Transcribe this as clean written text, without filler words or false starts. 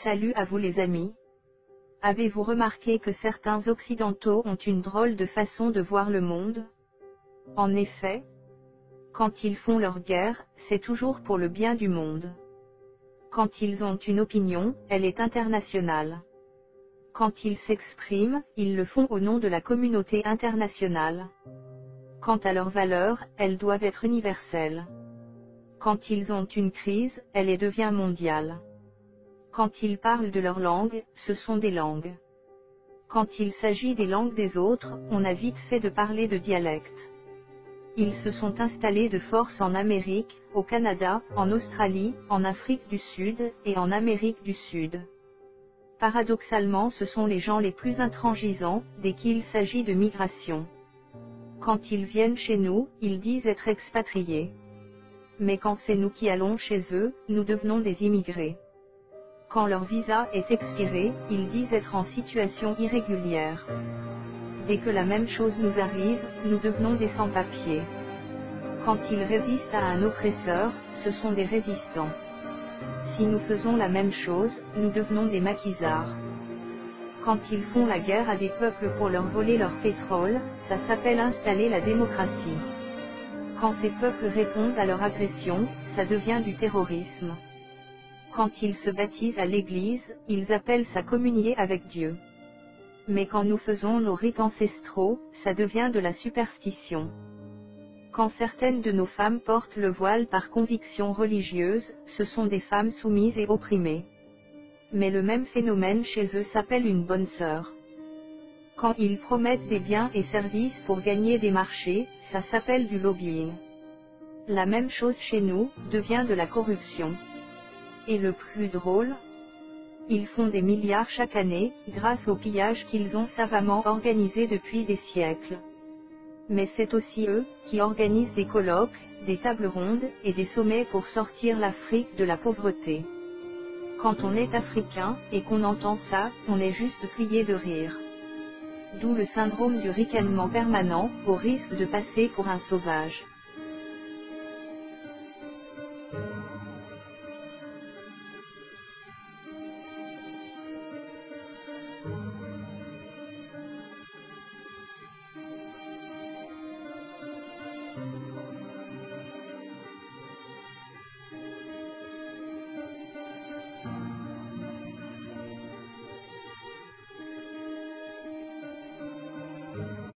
Salut à vous les amis. Avez-vous remarqué que certains occidentaux ont une drôle de façon de voir le monde? En effet, quand ils font leur guerre, c'est toujours pour le bien du monde. Quand ils ont une opinion, elle est internationale. Quand ils s'expriment, ils le font au nom de la communauté internationale. Quant à leurs valeurs, elles doivent être universelles. Quand ils ont une crise, elle devient mondiale. Quand ils parlent de leur langue, ce sont des langues. Quand il s'agit des langues des autres, on a vite fait de parler de dialecte. Ils se sont installés de force en Amérique, au Canada, en Australie, en Afrique du Sud, et en Amérique du Sud. Paradoxalement, ce sont les gens les plus intransigeants, dès qu'il s'agit de migration. Quand ils viennent chez nous, ils disent être expatriés. Mais quand c'est nous qui allons chez eux, nous devenons des immigrés. Quand leur visa est expiré, ils disent être en situation irrégulière. Dès que la même chose nous arrive, nous devenons des sans-papiers. Quand ils résistent à un oppresseur, ce sont des résistants. Si nous faisons la même chose, nous devenons des maquisards. Quand ils font la guerre à des peuples pour leur voler leur pétrole, ça s'appelle installer la démocratie. Quand ces peuples répondent à leur agression, ça devient du terrorisme. Quand ils se baptisent à l'église, ils appellent ça communier avec Dieu. Mais quand nous faisons nos rites ancestraux, ça devient de la superstition. Quand certaines de nos femmes portent le voile par conviction religieuse, ce sont des femmes soumises et opprimées. Mais le même phénomène chez eux s'appelle une bonne sœur. Quand ils promettent des biens et services pour gagner des marchés, ça s'appelle du lobbying. La même chose chez nous, devient de la corruption. Et le plus drôle, ils font des milliards chaque année, grâce au pillage qu'ils ont savamment organisé depuis des siècles. Mais c'est aussi eux, qui organisent des colloques, des tables rondes, et des sommets pour sortir l'Afrique de la pauvreté. Quand on est africain, et qu'on entend ça, on est juste plié de rire. D'où le syndrome du ricanement permanent, au risque de passer pour un sauvage.